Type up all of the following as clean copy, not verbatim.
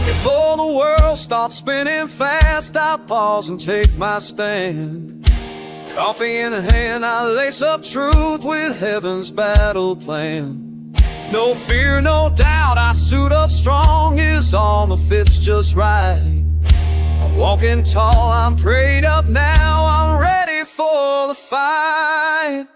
Before the world starts spinning fast, I pause and take my stand. Coffee in hand, I lace up truth with heaven's battle plan. No fear, no doubt, I suit up strong, his armor fits just right. I'm walking tall, I'm prayed up now, I'm ready for the fight.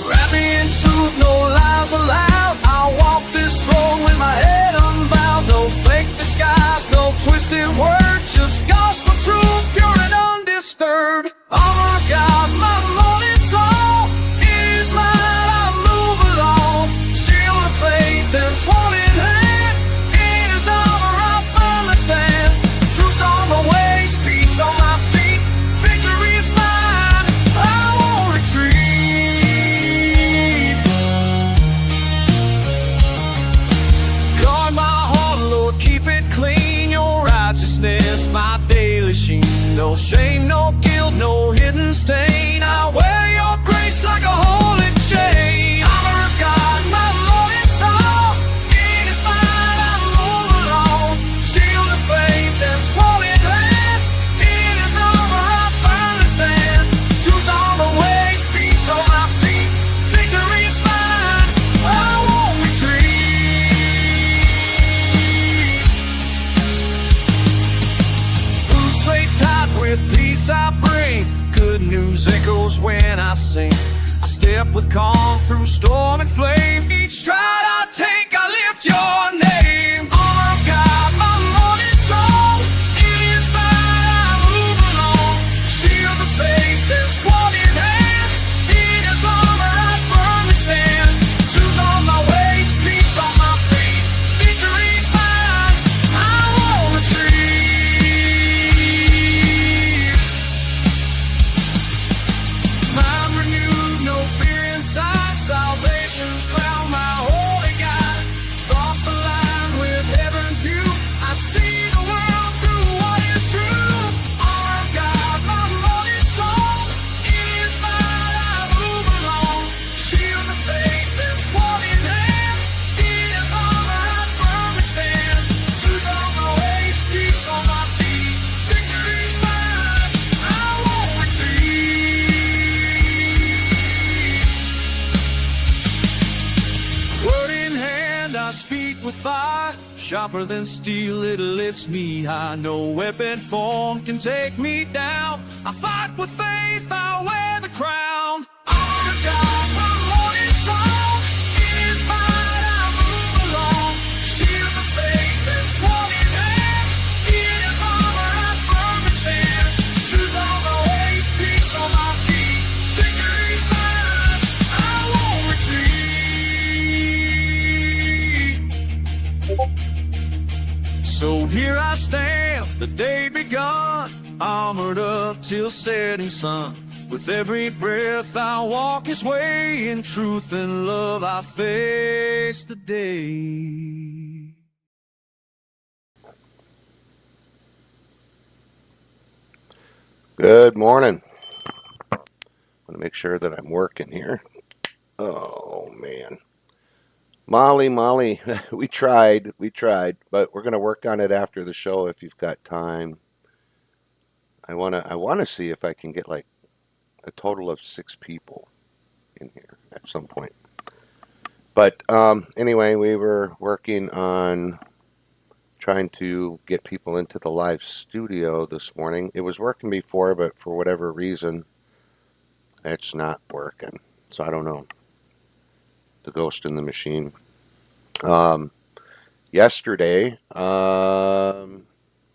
Wrap me in truth, no lies allowed, I'll walk this road with my head unbowed. No fake disguise, no twisted words, just gospel truth, pure and undisturbed. Armor of God, my morning song is mine, I move along. Shield of faith and sword in hand, in his armor I firmly stand. Truth on my ways, peace on my feet, victory is mine, I won't retreat. Guard my heart, Lord, keep it clean, your righteousness my daily sheen. No shame, no guilt, no hidden stain, I wear your grace like a holy chain. Armor of God, my morning song, it is mine, I move along. Shield of faith and sword in hand, in his armor I firmly stand. Truth on the ways, peace on my feet, victory is mine, I won't retreat. Boots laced tight with peace I bring, good news echoes when I sing. I step with calm through storm and flame, each stride I take I lift your name. Armor of God, my morning song, it is mine, I move along. Shield of faith and sword in hand, in his armor I firmly stand. Truth on my ways, peace on my feet, victory's mine, I won't retreat. Mind renewed, no fear inside, salvation's crown, my holy God. Thoughts aligned with heaven's view, I see the world through what is true. Armor of God, my morning song, it is mine, I move along. Shield of faith and sword in hand, in his armor I firmly stand. Truth on my ways, peace on my feet, victory's mine, I won't retreat. Word in hand, I speak with fire, sharper than steel, it lifts me high. No weapon formed can take me down. I fight with faith, I wear the crown. Armor of God, my morning song, it is mine, I move along. Shield of faith and sword in hand, in his armor I firmly stand. Truth on my ways, peace on my feet, victory's mine, I won't retreat. So here I stand, the day begun, armored up till setting sun. With every breath I walk his way, in truth and love I face the day. Good morning. I want to make sure that I'm working here. Oh, man. Molly, we tried, but we're going to work on it after the show if you've got time. I want to see if I can get like a total of 6 people in here at some point. But anyway, we were working on trying to get people into the live studio this morning. It was working before, but for whatever reason, it's not working. So I don't know. The ghost in the machine. Yesterday, I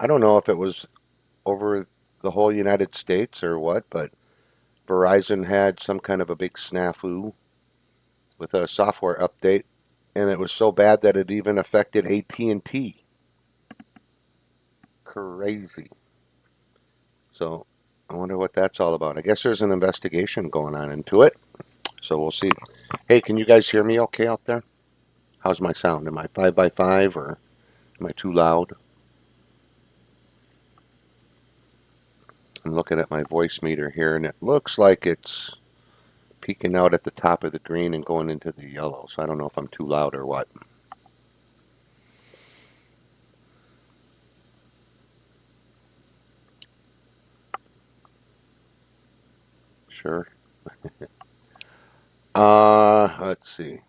don't know if it was over the whole United States or what, but Verizon had some kind of a big snafu with a software update, and it was so bad that it even affected AT&T. Crazy. So I wonder what that's all about. I guess there's an investigation going on into it. So we'll see. Hey, can you guys hear me okay out there? How's my sound? Am I 5x5 or am I too loud? I'm looking at my voice meter here, and it looks like it's peeking out at the top of the green and going into the yellow. So I don't know if I'm too loud or what. Sure. Let's see.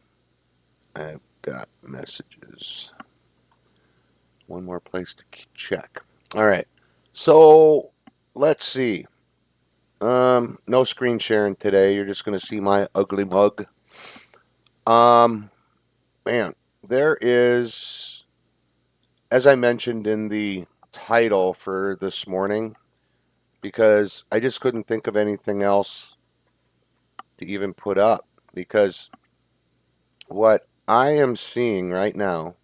I've got messages. One more place to check. All right. So let's see. No screen sharing today. You're just gonna see my ugly mug. Man, there is, as I mentioned in the title for this morning, because I just couldn't think of anything else to even put up, because what I am seeing right now,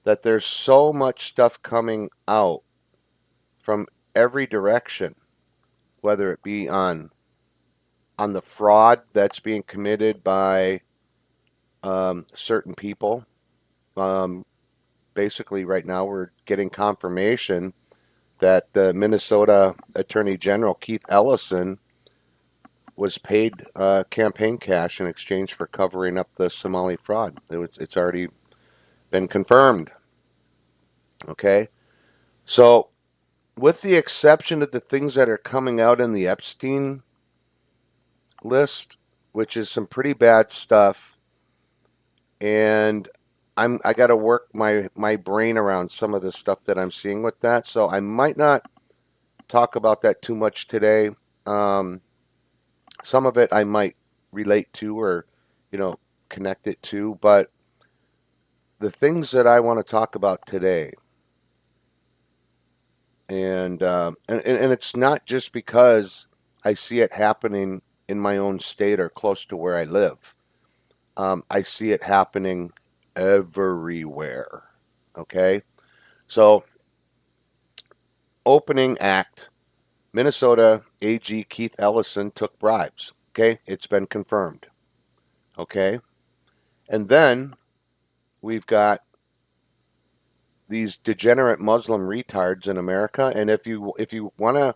that there's so much stuff coming out from every direction, whether it be on the fraud that's being committed by certain people. Basically, right now we're getting confirmation that the Minnesota Attorney General Keith Ellison was paid campaign cash in exchange for covering up the Somali fraud. It's already been confirmed. Okay, so with the exception of the things that are coming out in the Epstein list, which is some pretty bad stuff, and I got to work my brain around some of the stuff that I'm seeing with that. So I might not talk about that too much today. Some of it I might relate to, or connect it to, but the things that I want to talk about today, and it's not just because I see it happening in my own state or close to where I live. I see it happening everywhere. Okay, so opening act, Minnesota AG Keith Ellison took bribes. Okay, it's been confirmed. Okay, and then we've got these degenerate Muslim retards in America. And if you wanna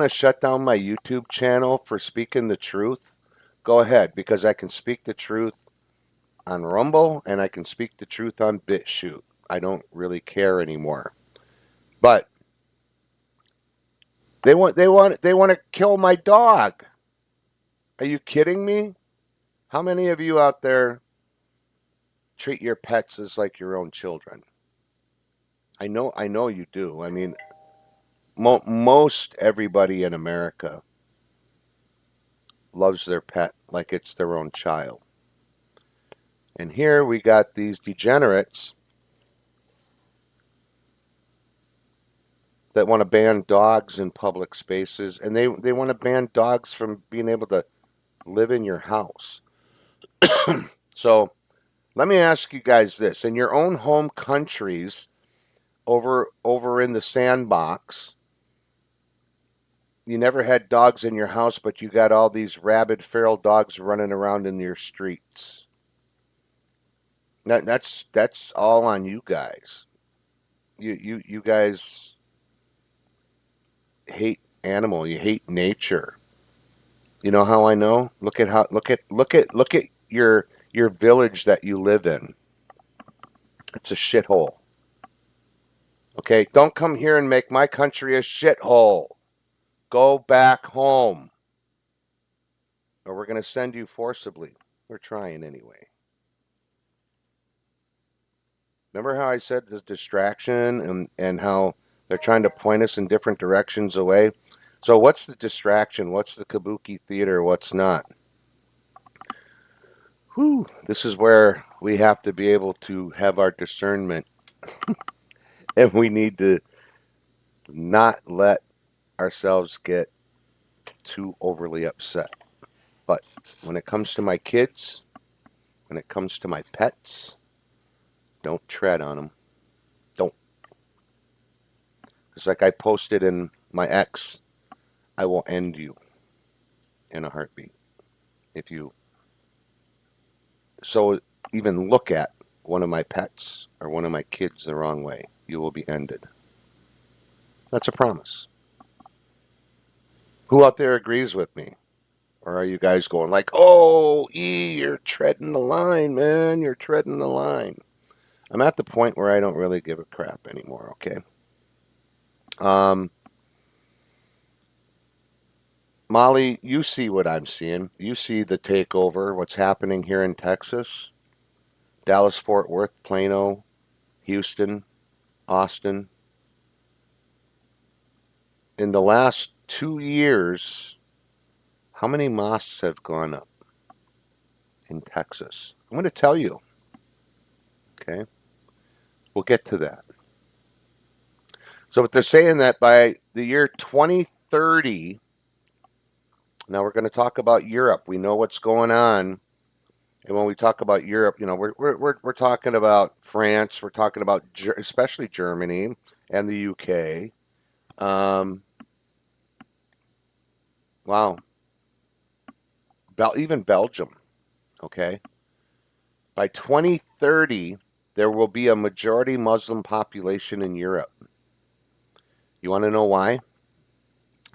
shut down my YouTube channel for speaking the truth, go ahead, because I can speak the truth on Rumble and I can speak the truth on BitChute. I don't really care anymore. But they want to kill my dog. Are you kidding me? How many of you out there treat your pets as like your own children? I know you do. I mean, most everybody in America loves their pet like it's their own child. And here we got these degenerates that want to ban dogs in public spaces, and they want to ban dogs from being able to live in your house. So let me ask you guys this. In your own home countries, over in the sandbox, you never had dogs in your house, but you got all these rabid feral dogs running around in your streets. That's all on you guys. You guys hate animal. You hate nature. You know how I know? Look at your village that you live in. It's a shithole. Okay, don't come here and make my country a shithole. Go back home, or we're going to send you forcibly. We're trying anyway. Remember how I said the distraction and how they're trying to point us in different directions away? So what's the distraction? What's the kabuki theater? What's not? Whew, this is where we have to be able to have our discernment. And we need to not let ourselves get too overly upset. But when it comes to my kids, when it comes to my pets, don't tread on them. Don't. It's like I posted in my ex, I will end you in a heartbeat. If you so even look at one of my pets or one of my kids the wrong way, you will be ended. That's a promise. Who out there agrees with me? Or are you guys going like, oh, E, you're treading the line, man. You're treading the line. I'm at the point where I don't really give a crap anymore, okay? Molly, you see what I'm seeing. You see the takeover, what's happening here in Texas, Dallas, Fort Worth, Plano, Houston, Austin. In the last 2 years, how many mosques have gone up in Texas? I'm going to tell you, okay? We'll get to that. So, what they're saying that by the year 2030, now we're going to talk about Europe. We know what's going on. And when we talk about Europe, you know, we're talking about France, we're talking about especially Germany and the UK. Wow. Even Belgium, okay? By 2030, there will be a majority Muslim population in Europe. You want to know why?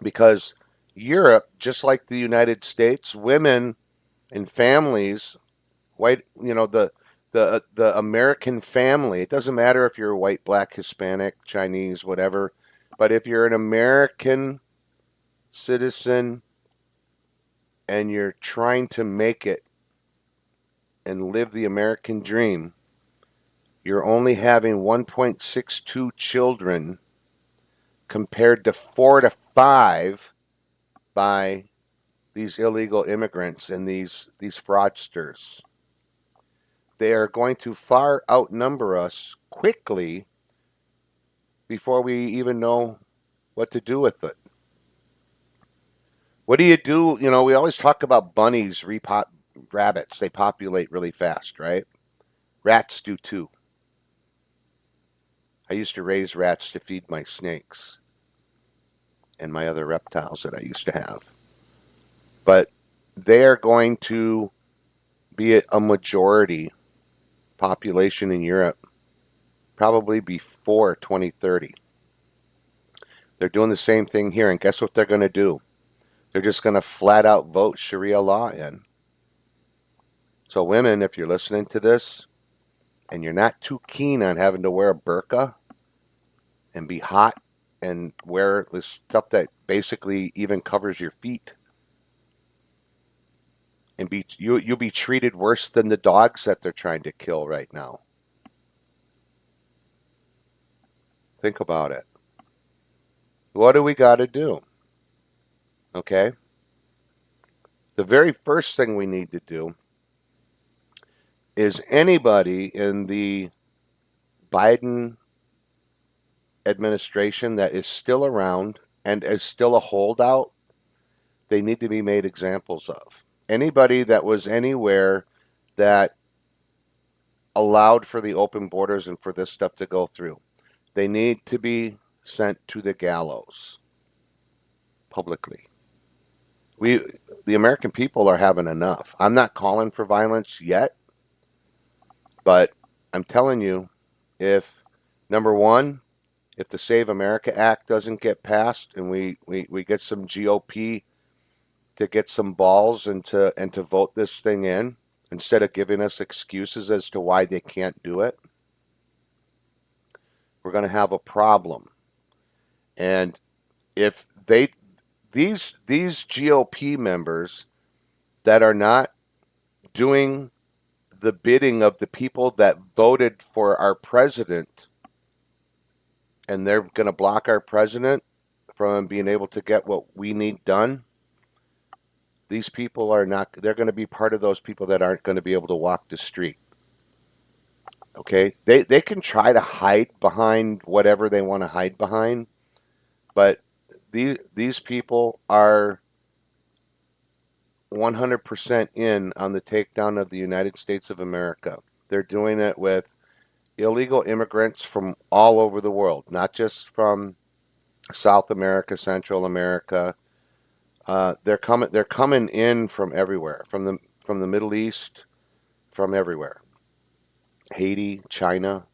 Because Europe, just like the United States, women and families, white, you know, the American family, it doesn't matter if you're white, black, Hispanic, Chinese, whatever, but if you're an American citizen and you're trying to make it and live the American dream, you're only having 1.62 children compared to 4 to 5 by these illegal immigrants and these fraudsters. They are going to far outnumber us quickly before we even know what to do with it. What do? You know, we always talk about bunnies, rabbits. They populate really fast, right? Rats do too. I used to raise rats to feed my snakes and my other reptiles that I used to have. But they are going to be a majority population in Europe probably before 2030. They're doing the same thing here, and guess what they're going to do? They're just going to flat out vote Sharia law in. So women, if you're listening to this and you're not too keen on having to wear a burqa and be hot and wear this stuff that basically even covers your feet, and you'll be treated worse than the dogs that they're trying to kill right now. Think about it. What do we got to do? Okay? The very first thing we need to do is anybody in the Biden administration that is still around and is still a holdout, they need to be made examples of. Anybody that was anywhere that allowed for the open borders and for this stuff to go through, they need to be sent to the gallows publicly. The American people are having enough. I'm not calling for violence yet, but I'm telling you, if number one, if the Save America Act doesn't get passed and we get some GOP to get some balls and to vote this thing in instead of giving us excuses as to why they can't do it, we're going to have a problem. And if these GOP members that are not doing the bidding of the people that voted for our president, and they're going to block our president from being able to get what we need done, these people are not, they're going to be part of those people that aren't going to be able to walk the street. Okay? They can try to hide behind whatever they want to hide behind, but these people are 100% in on the takedown of the United States of America. They're doing it with illegal immigrants from all over the world, not just from South America, Central America. They're coming in from everywhere, from the Middle East, from everywhere. Haiti, China.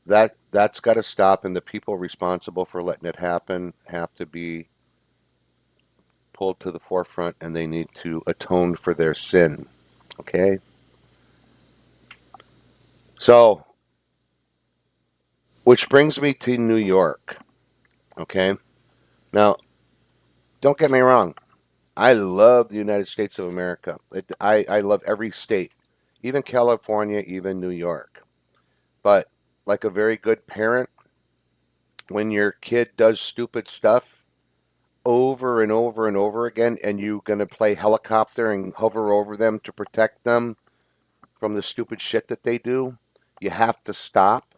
That's got to stop, and the people responsible for letting it happen have to be pulled to the forefront, and they need to atone for their sin. Okay? So, which brings me to New York. Okay? Now, don't get me wrong. I love the United States of America. I love every state, even California, even New York. But like a very good parent, when your kid does stupid stuff over and over and over again, and you're going to play helicopter and hover over them to protect them from the stupid shit that they do, you have to stop.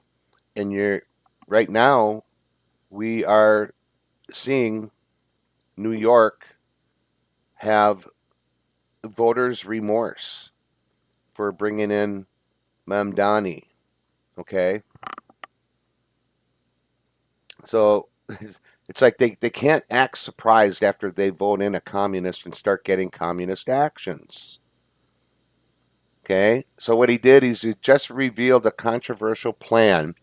And right now, we are seeing New York have voters' remorse for bringing in Mamdani. Okay? So it's like they can't act surprised after they vote in a communist and start getting communist actions. Okay? So what he did is he just revealed a controversial plan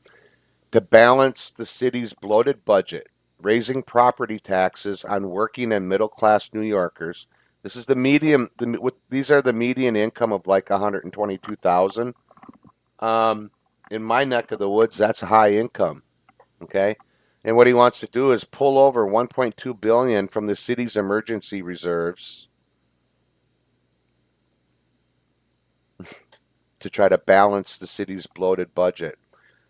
to balance the city's bloated budget, raising property taxes on working and middle-class New Yorkers. This is the median. These are the median income of like 122,000. In my neck of the woods, that's a high income. Okay, and what he wants to do is pull over 1.2 billion from the city's emergency reserves to try to balance the city's bloated budget.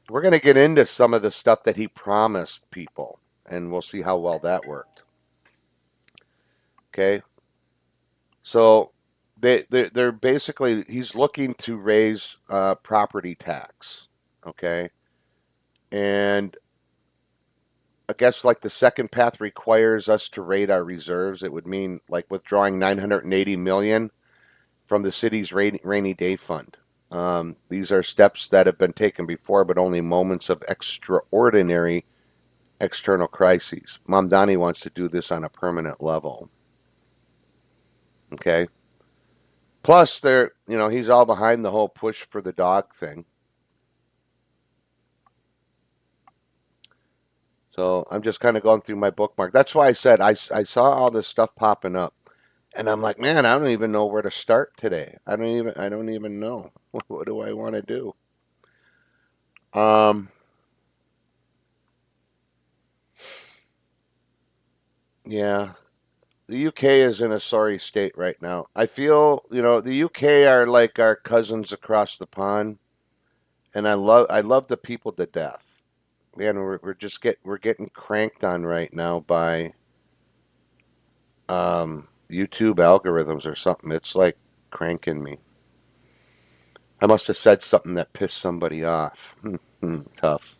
We're going to get into some of the stuff that he promised people, and we'll see how well that worked. Okay, so they're basically, he's looking to raise property tax. Okay, and I guess like the second path requires us to raid our reserves. It would mean like withdrawing 980 million from the city's rainy day fund. These are steps that have been taken before, but only moments of extraordinary external crises. Mamdani wants to do this on a permanent level. Okay. Plus, he's all behind the whole push for the dog thing. So I'm just kind of going through my bookmark. That's why I said I saw all this stuff popping up, and I'm like, man, I don't even know where to start today. I don't even know. What do I want to do? Yeah, the UK is in a sorry state right now. I feel, the UK are like our cousins across the pond, and I love the people to death. Man, we're getting cranked on right now by YouTube algorithms or something. It's like cranking me. I must have said something that pissed somebody off. Tough.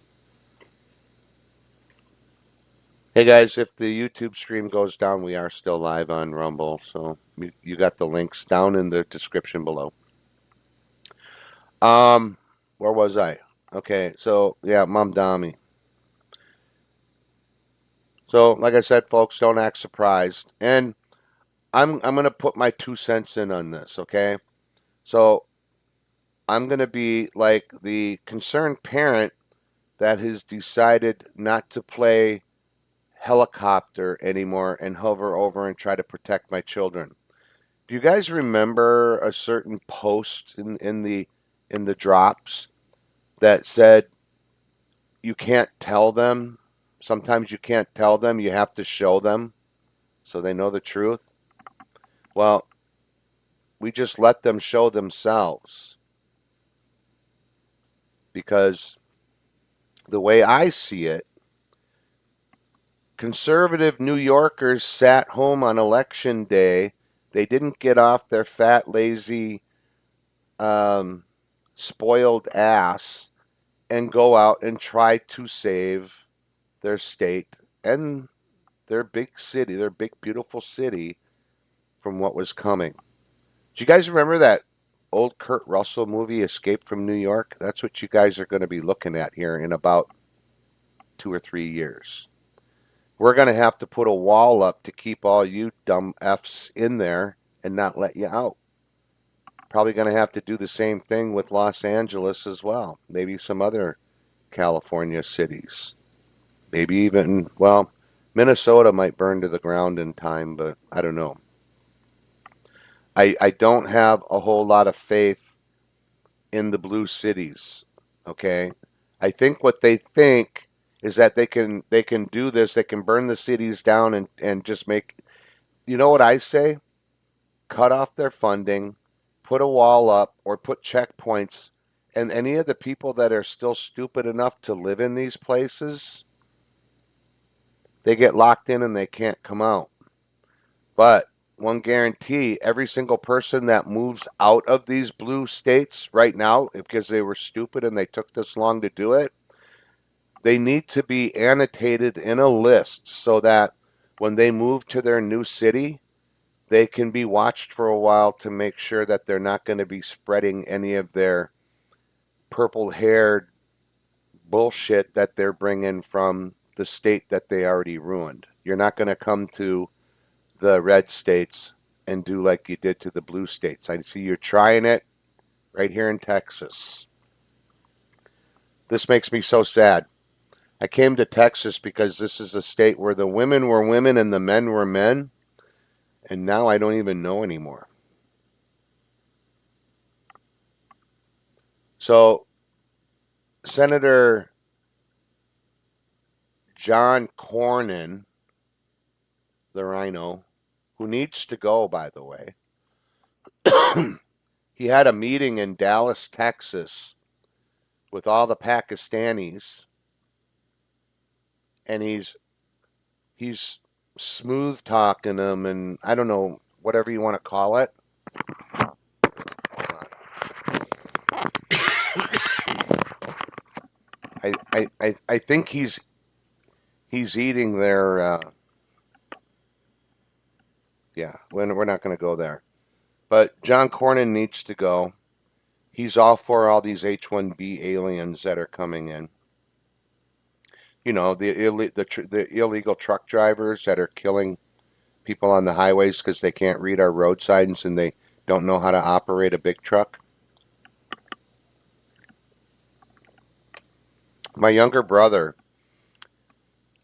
Hey guys, if the YouTube stream goes down, we are still live on Rumble, so you got the links down in the description below. Where was I? Okay, so yeah, Mamdani. So like I said, folks, don't act surprised, and I'm gonna put my 2 cents in on this. Okay, so I'm gonna be like the concerned parent that has decided not to play helicopter anymore and hover over and try to protect my children. Do you guys remember a certain post in the drops that said you can't tell them? Sometimes you can't tell them, you have to show them so they know the truth. Well, we just let them show themselves, because the way I see it, conservative New Yorkers sat home on election day. They didn't get off their fat, lazy, spoiled ass and go out and try to save their state and their big city, their big, beautiful city from what was coming. Do you guys remember that old Kurt Russell movie, Escape from New York? That's what you guys are going to be looking at here in about 2 or 3 years. We're going to have to put a wall up to keep all you dumb Fs in there and not let you out. Probably going to have to do the same thing with Los Angeles as well. Maybe some other California cities. Maybe even, well, Minnesota might burn to the ground in time, but I don't know. I don't have a whole lot of faith in the blue cities. Okay, I think what they think is that they can do this. They can burn the cities down and just make. You know what I say? Cut off their funding, put a wall up, or put checkpoints, and any of the people that are still stupid enough to live in these places, they get locked in and they can't come out. But one guarantee, every single person that moves out of these blue states right now, because they were stupid and they took this long to do it, they need to be annotated in a list so that when they move to their new city, they can be watched for a while to make sure that they're not going to be spreading any of their purple-haired bullshit that they're bringing from the state that they already ruined. You're not going to come to the red states and do like you did to the blue states. I see you're trying it right here in Texas. This makes me so sad. I came to Texas because this is a state where the women were women and the men were men, and now I don't even know anymore. So, Senator John Cornyn, the rhino, who needs to go, by the way, he had a meeting in Dallas, Texas, with all the Pakistanis, and he's smooth talking them, and I don't know, whatever you want to call it. I think he's eating their yeah. We're not going to go there, but John Cornyn needs to go. He's all for all these H-1B aliens that are coming in. You know, the illegal truck drivers that are killing people on the highways because they can't read our road signs and they don't know how to operate a big truck. My younger brother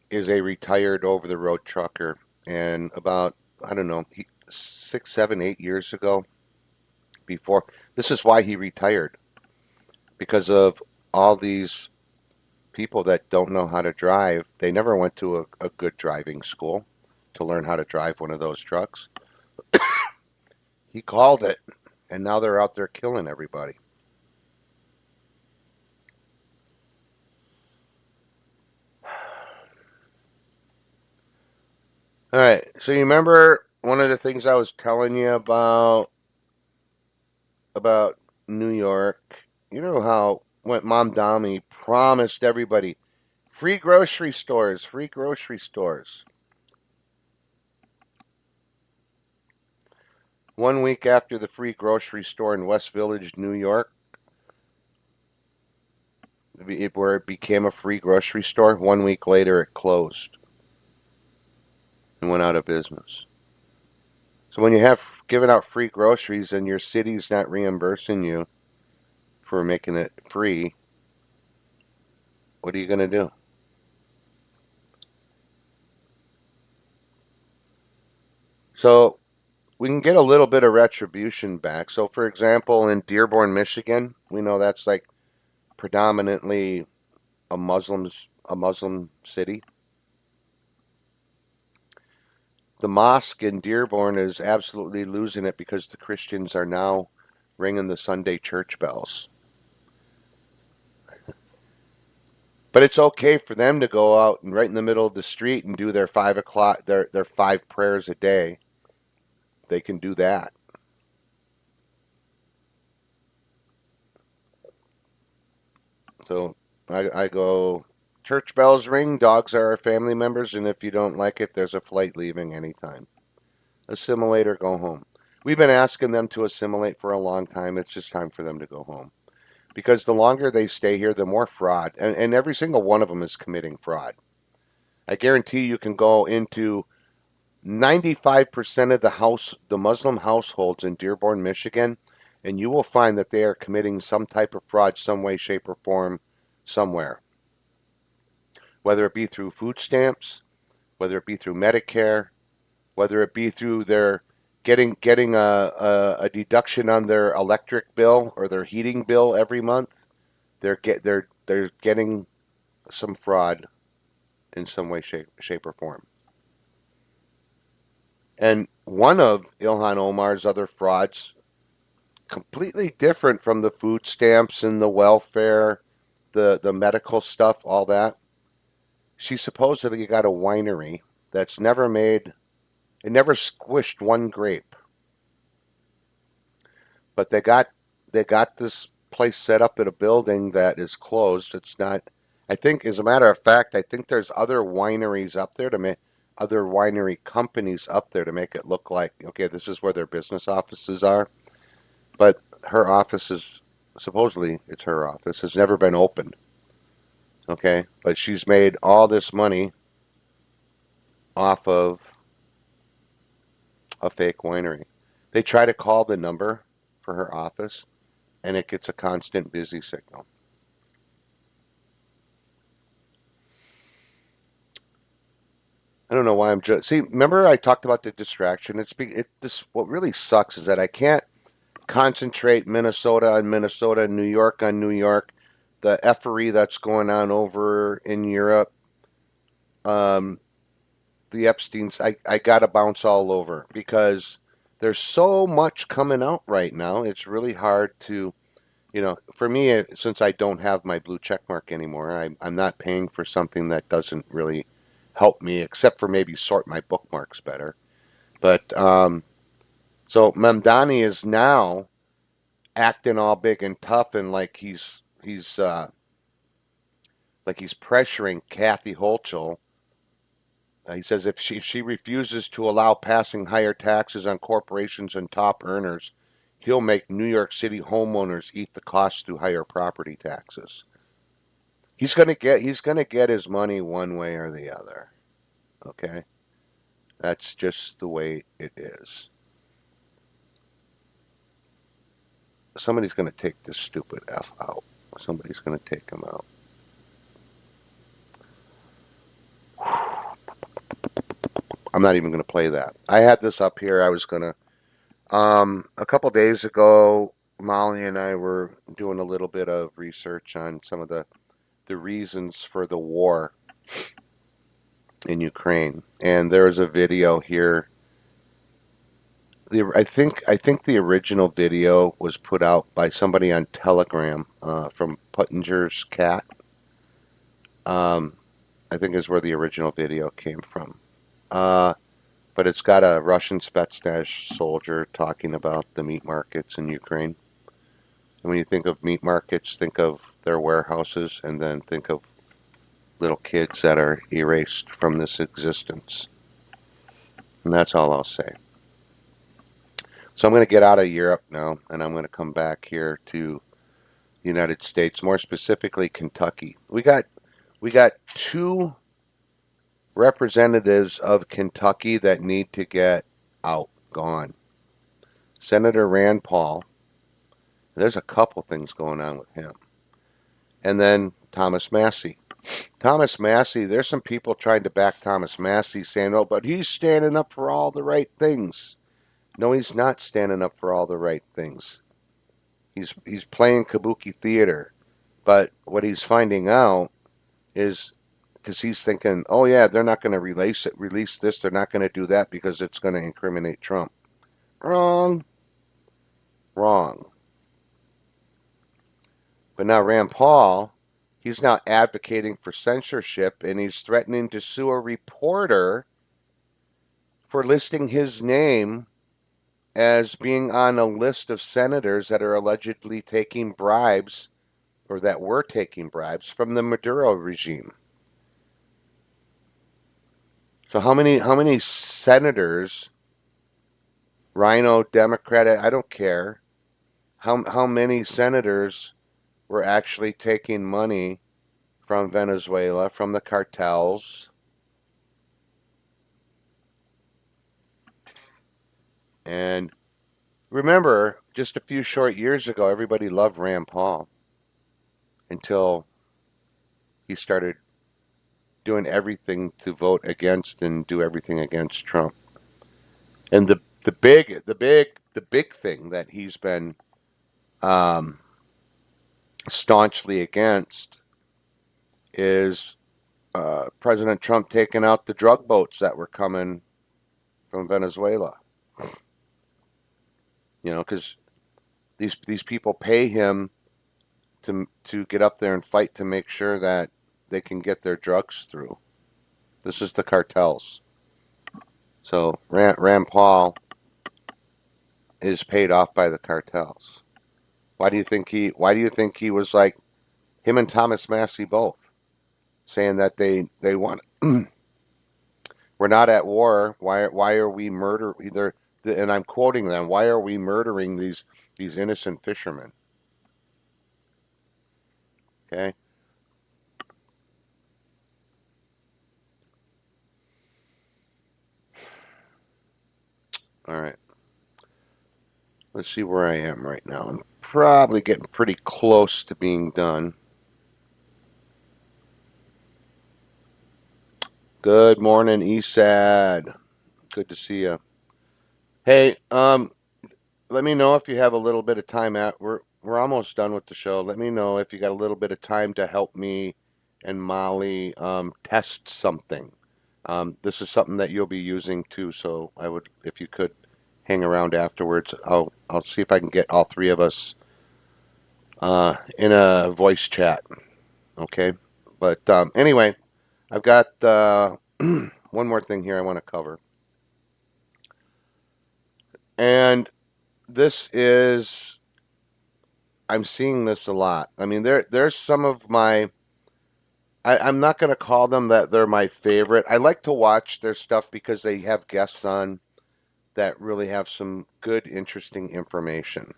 is a retired over-the-road trucker, and about, I don't know, 6, 7, 8 years ago, before, this is why he retired, because of all these people that don't know how to drive. They never went to a good driving school to learn how to drive one of those trucks. He called it, and now they're out there killing everybody. All right, so you remember one of the things I was telling you about New York? You know how when Mom Dami promised everybody free grocery stores, free grocery stores. 1 week after the free grocery store in West Village, New York, where it became a free grocery store, 1 week later it closed and went out of business. So when you have given out free groceries and your city's not reimbursing you for making it free, what are you going to do? So we can get a little bit of retribution back. So for example, in Dearborn, Michigan, we know that's like predominantly a Muslim city. The mosque in Dearborn is absolutely losing it because the Christians are now ringing the Sunday church bells. But it's okay for them to go out and right in the middle of the street and do their 5 o'clock, their 5 prayers a day. They can do that. So I go, church bells ring, dogs are our family members, and if you don't like it, there's a flight leaving anytime. Assimilate or go home. We've been asking them to assimilate for a long time. It's just time for them to go home. Because the longer they stay here, the more fraud. And every single one of them is committing fraud. I guarantee you can go into 95% of the Muslim households in Dearborn, Michigan, and you will find that they are committing some type of fraud, some way, shape, or form, somewhere. Whether it be through food stamps, whether it be through Medicare, whether it be through their getting a deduction on their electric bill or their heating bill every month. They're getting some fraud in some way, shape or form. And one of Ilhan Omar's other frauds, completely different from the food stamps and the welfare, the medical stuff, all that. She supposedly got a winery that's never made, it never squished one grape. But they got this place set up in a building that is closed. It's not. I think, as a matter of fact, I think there's other wineries up there to make other winery companies up there to make it look like, okay, this is where their business offices are. But her office is, supposedly it's her office, has never been opened. Okay, but she's made all this money off of a fake winery. They try to call the number for her office, and it gets a constant busy signal. I don't know why I'm just. See, remember I talked about the distraction? This what really sucks is that I can't concentrate Minnesota on Minnesota and New York on New York. The effery that's going on over in Europe. Um, the Epstein's. I gotta bounce all over because there's so much coming out right now. It's really hard to, for me, since I don't have my blue check mark anymore, I'm not paying for something that doesn't really help me, except for maybe sort my bookmarks better. But so Mamdani is now acting all big and tough, and like he's pressuring Kathy Hochul. He says if she refuses to allow passing higher taxes on corporations and top earners, he'll make New York City homeowners eat the cost through higher property taxes. He's gonna get his money one way or the other. Okay, that's just the way it is. Somebody's gonna take this stupid F out. Somebody's gonna take him out. I'm not even gonna play that. I had this up here. I was gonna. A couple days ago, Molly and I were doing a little bit of research on some of the reasons for the war in Ukraine, and there's a video here. I think the original video was put out by somebody on Telegram from Puttinger's cat. I think is where the original video came from. But it's got a Russian Spetsnaz soldier talking about the meat markets in Ukraine. And when you think of meat markets, think of their warehouses, and then think of little kids that are erased from this existence. And that's all I'll say. So I'm going to get out of Europe now, and I'm going to come back here to the United States, more specifically Kentucky. We got two representatives of Kentucky that need to get out, gone. Senator Rand Paul. There's a couple things going on with him. And then Thomas Massie. Thomas Massie, there's some people trying to back Thomas Massie saying, oh, but he's standing up for all the right things. No, he's not standing up for all the right things. He's playing kabuki theater. But what he's finding out is, because he's thinking, oh yeah, they're not going to release this, they're not going to do that because it's going to incriminate Trump. Wrong. But now Rand Paul, he's now advocating for censorship, and he's threatening to sue a reporter for listing his name as being on a list of senators that are allegedly taking bribes, or that were taking bribes, from the Maduro regime. So how many senators, Rhino, Democrat, I don't care, how many senators were actually taking money from Venezuela, from the cartels? And remember, just a few short years ago, everybody loved Rand Paul until he started doing everything to vote against and do everything against Trump. And the big thing that he's been staunchly against is President Trump taking out the drug boats that were coming from Venezuela. You know, because these people pay him to get up there and fight to make sure that they can get their drugs through. This is the cartels. So Rand Paul is paid off by the cartels. Why do you think he was like him and Thomas Massey both saying that they want we're not at war. Why are we murder either? And I'm quoting them. Why are we murdering these innocent fishermen? Okay. All right. Let's see where I am right now. I'm probably getting pretty close to being done. Good morning, Esad. Good to see you. Hey, let me know if you have a little bit of time we're almost done with the show. Let me know if you got a little bit of time to help me and Molly test something. This is something that you'll be using too, so I would, if you could hang around afterwards, I'll see if I can get all three of us in a voice chat. Okay, but anyway, I've got one more thing here I want to cover, and this is, I'm seeing this a lot. I mean, there's some of my, I'm not going to call them that they're my favorite. I like to watch their stuff because they have guests on that really have some good, interesting information.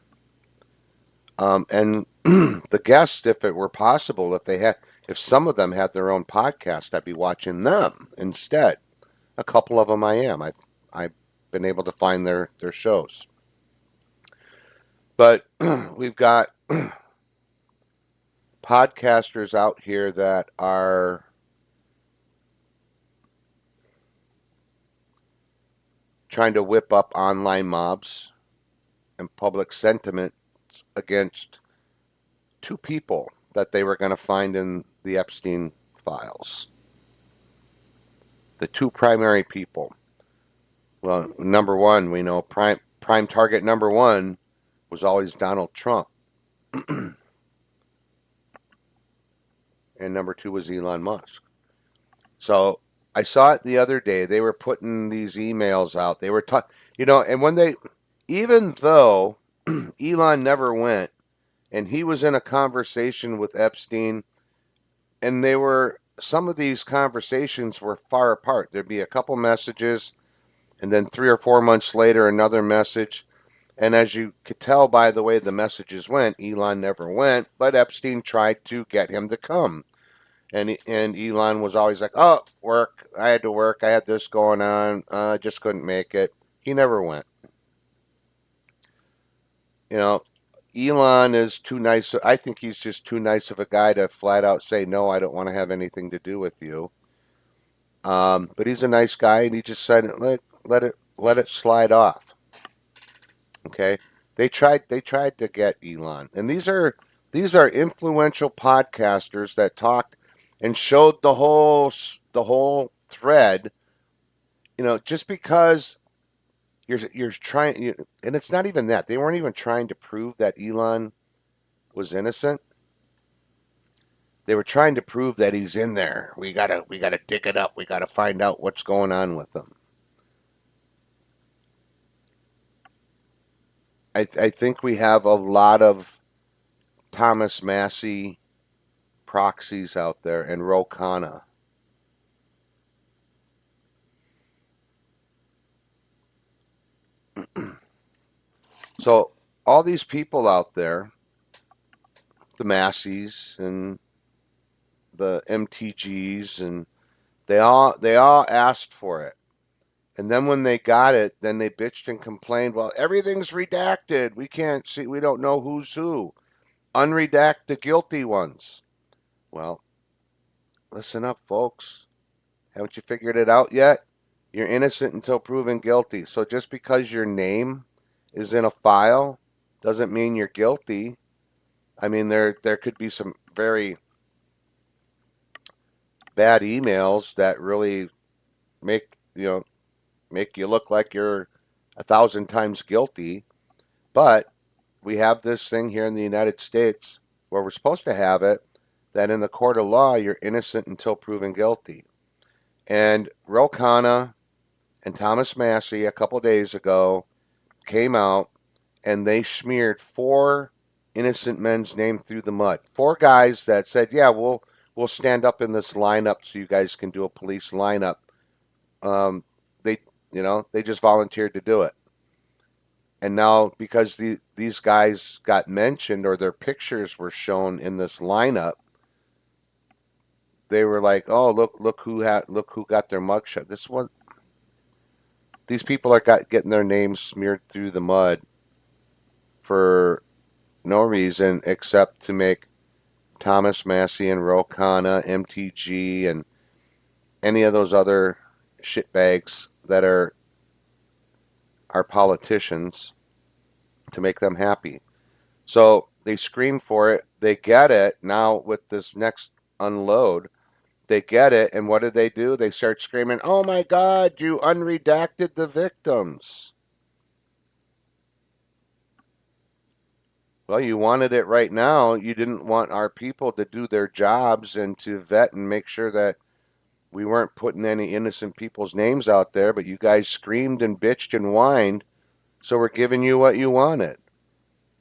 And the guests, if it were possible, if some of them had their own podcast, I'd be watching them instead. A couple of them I am. I've been able to find their shows. But we've got podcasters out here that are trying to whip up online mobs and public sentiment against two people that they were going to find in the Epstein files. The two primary people. Well, number one, we know prime target number one was always Donald Trump. And number two was Elon Musk. So I saw it the other day. They were putting these emails out. They were and when they, even though Elon never went, and he was in a conversation with Epstein, and some of these conversations were far apart. There'd be a couple messages, and then 3 or 4 months later, another message. And as you could tell by the way the messages went, Elon never went, but Epstein tried to get him to come. And Elon was always like, oh, work. I had to work. I had this going on. I just couldn't make it. He never went. You know, Elon is too nice. I think he's just too nice of a guy to flat out say, no, I don't want to have anything to do with you. But he's a nice guy, and he just said, let it slide off. Okay. They tried to get Elon. And these are influential podcasters that talked and showed the whole thread. You know, just because you're trying, and it's not even that. They weren't even trying to prove that Elon was innocent. They were trying to prove that he's in there. We gotta dig it up. We gotta find out what's going on with him. I think we have a lot of Thomas Massey proxies out there and Ro Khanna. So all these people out there, the Masseys and the MTGs, and they all asked for it. And then when they got it, then they bitched and complained, well, everything's redacted. We can't see, we don't know who's who. Unredact the guilty ones. Well, listen up, folks. Haven't you figured it out yet? You're innocent until proven guilty. So just because your name is in a file doesn't mean you're guilty. I mean, there could be some very bad emails that really make make you look like you're 1,000 times guilty. But we have this thing here in the United States where we're supposed to have it that in the court of law you're innocent until proven guilty. And Ro Khanna and Thomas Massey a couple days ago came out and they smeared 4 innocent men's name through the mud. 4 guys that said, "Yeah, we'll stand up in this lineup so you guys can do a police lineup." They they just volunteered to do it. And now because these guys got mentioned or their pictures were shown in this lineup, they were like, "Oh, look who got their mugshot." These people are getting their names smeared through the mud for no reason except to make Thomas Massey and Ro Khanna, MTG, and any of those other shitbags that are politicians, to make them happy. So they scream for it. They get it. Now with this next unload, they get it. And what do? They start screaming, "Oh my God, you unredacted the victims." Well, you wanted it right now. You didn't want our people to do their jobs and to vet and make sure that we weren't putting any innocent people's names out there, but you guys screamed and bitched and whined, so we're giving you what you wanted.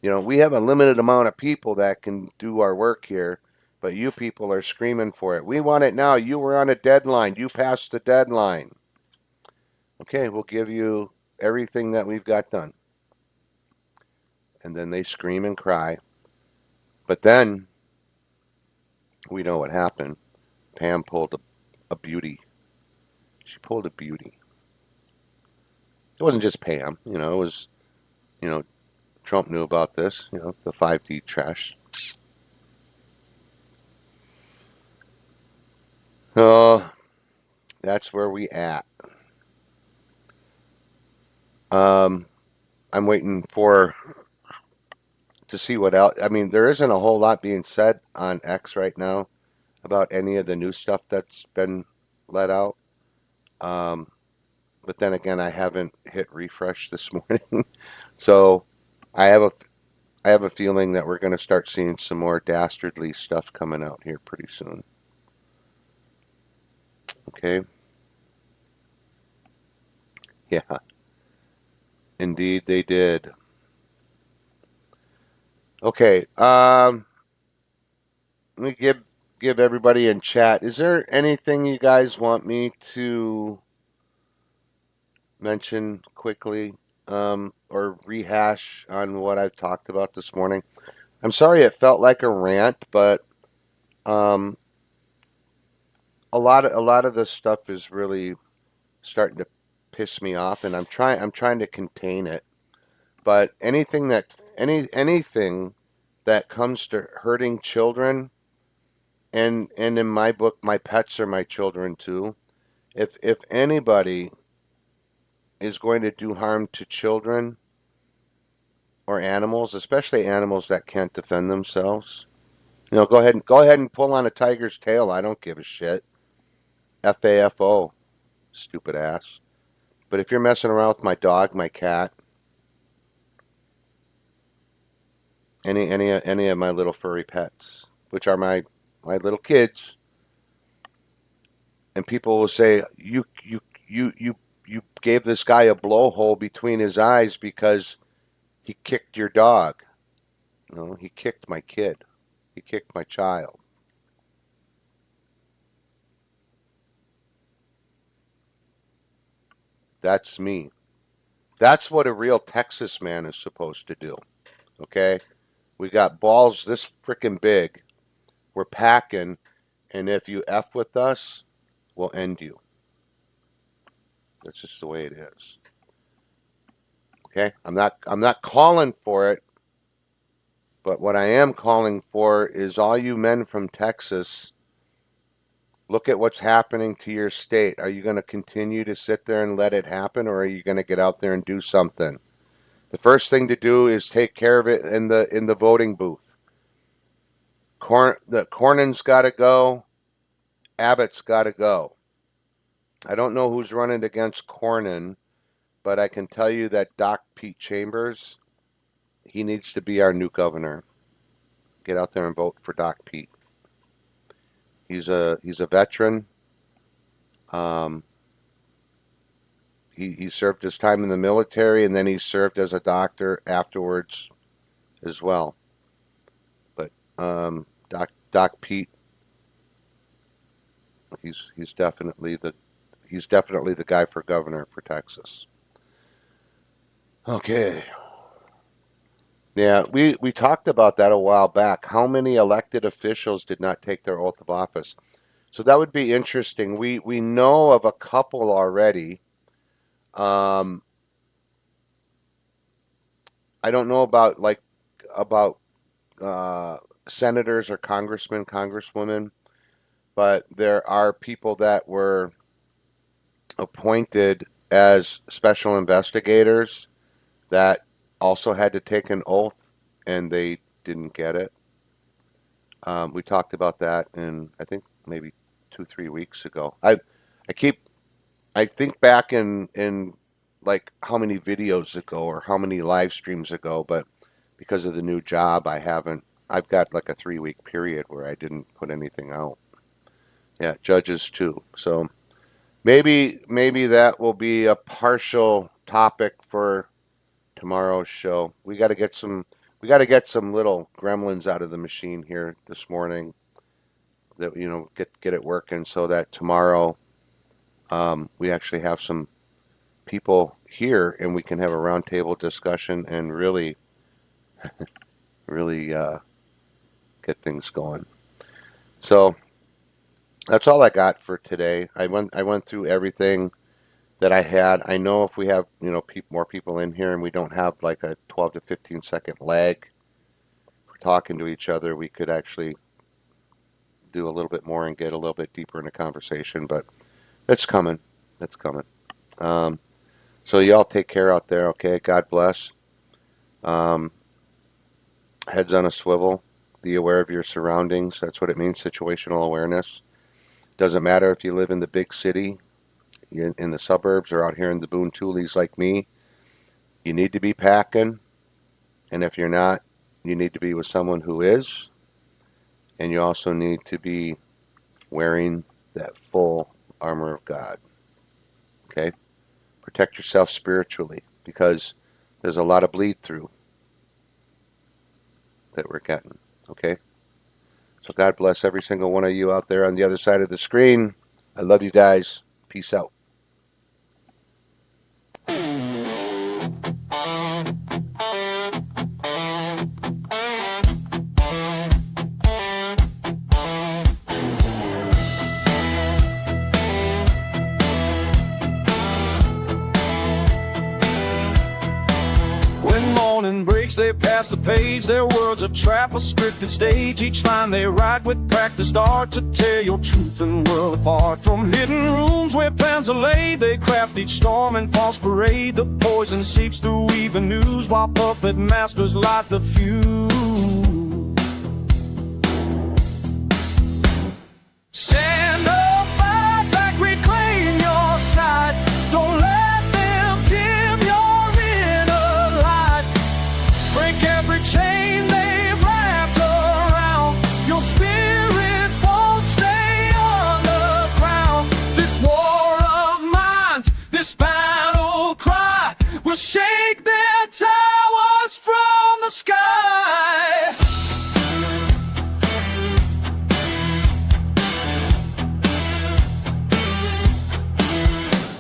We have a limited amount of people that can do our work here, but you people are screaming for it. We want it now. You were on a deadline. You passed the deadline. Okay, we'll give you everything that we've got done. And then they scream and cry. But then we know what happened. Pam pulled a beauty. She pulled a beauty. It wasn't just Pam. It was, Trump knew about this, the 5D trash. Oh, that's where we at. I'm waiting to see what else. I mean, there isn't a whole lot being said on X right now about any of the new stuff that's been let out. But then again, I haven't hit refresh this morning, so I have a feeling that we're going to start seeing some more dastardly stuff coming out here pretty soon. Okay. Yeah, indeed they did. Okay. Let me give everybody in chat. Is there anything you guys want me to mention quickly, or rehash on what I've talked about this morning? I'm sorry it felt like a rant, but um, a lot of this stuff is really starting to piss me off, and I'm trying to contain it. But anything that comes to hurting children, and in my book, my pets are my children too. If anybody is going to do harm to children or animals, especially animals that can't defend themselves, go ahead and pull on a tiger's tail. I don't give a shit. FAFO, stupid ass. But if you're messing around with my dog, my cat, any of my little furry pets, which are my little kids, and people will say you gave this guy a blowhole between his eyes because he kicked your dog. No, he kicked my kid. He kicked my child. That's me. That's what a real Texas man is supposed to do. Okay? We got balls this freaking big. We're packing, and if you F with us, we'll end you. That's just the way it is. Okay? I'm not calling for it, but what I am calling for is all you men from Texas Look at what's happening to your state. Are you going to continue to sit there and let it happen, or are you going to get out there and do something? The first thing to do is take care of it in the voting booth. Cornyn's got to go. Abbott's got to go. I don't know who's running against Cornyn, but I can tell you that Doc Pete Chambers, he needs to be our new governor. Get out there and vote for Doc Pete. He's a veteran. He served his time in the military, and then he served as a doctor afterwards as well. But Doc Pete, he's definitely the guy for governor for Texas. Okay. Yeah, we talked about that a while back. How many elected officials did not take their oath of office? So that would be interesting. We know of a couple already. I don't know about senators or congressmen, congresswomen, but there are people that were appointed as special investigators that also had to take an oath, and they didn't get it. We talked about that in, I think, maybe 2-3 weeks ago. I think back in like how many videos ago or how many live streams ago, but because of the new job, I've got like a 3-week period where I didn't put anything out. Yeah, judges too. So maybe that will be a partial topic for tomorrow's show. We got to get some little gremlins out of the machine here this morning that, you know, get it working so that tomorrow we actually have some people here and we can have a roundtable discussion and really get things going. So that's all I got for today. I went through everything that I had. I know if we have, you know, more people in here and we don't have like a 12 to 15 second lag for talking to each other, we could actually do a little bit more and get a little bit deeper in the conversation, but it's coming. That's coming. So y'all take care out there, okay? God bless. Heads on a swivel. Be aware of your surroundings. That's what it means, situational awareness. Doesn't matter if you live in the big city, in the suburbs, or out here in the Boone Toolies like me. You need to be packing, and if you're not, you need to be with someone who is, and you also need to be wearing that full armor of God. Okay? Protect yourself spiritually, because there's a lot of bleed through that we're getting. Okay? So God bless every single one of you out there on the other side of the screen. I love you guys. Peace out. When morning breaks, they pass the page. Their words a trap, a scripted stage. Each line they write with practiced art to tear your truth and world apart. From hidden rooms where plans are laid, they craft each storm and false parade. The poison seeps through even news, while puppet masters light the fuse. Stand up, fight back, reclaim your side. Don't let them dim your inner light. Break every chain they've wrapped around. Your spirit won't stay underground. This war of minds, this battle cry, will shake their towers from the sky.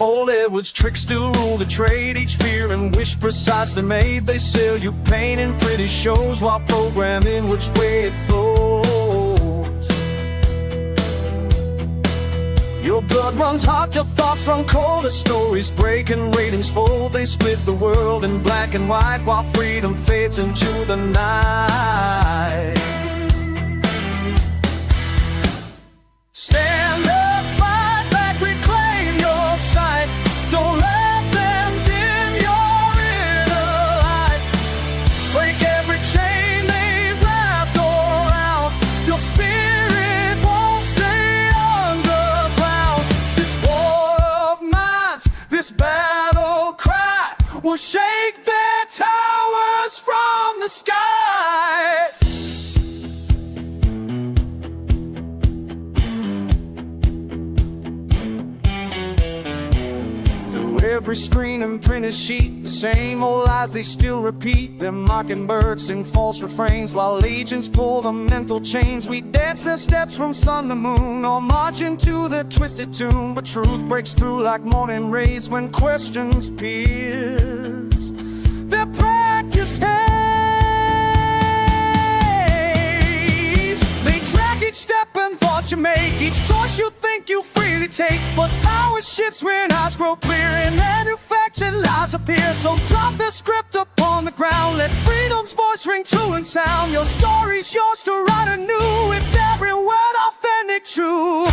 Old Edward's tricks still rule the trade. Each fear and wish precisely made. They sell you pain in pretty shows while programming which way it flows. Your blood runs hot, your thoughts run cold. The stories break and ratings fold. They split the world in black and white while freedom fades into the night. Stand up. the sky. Through every screen and printed sheet, the same old lies they still repeat. Their mockingbirds sing false refrains while agents pull the mental chains. We dance their steps from sun to moon, or march into their twisted tune. But truth breaks through like morning rays when questions pierce their practiced haze. They track each step and thought you make, each choice you think you freely take. But power shifts when eyes grow clear and manufactured lies appear. So drop the script upon the ground, let freedom's voice ring true and sound. Your story's yours to write anew, with every word authentic, true.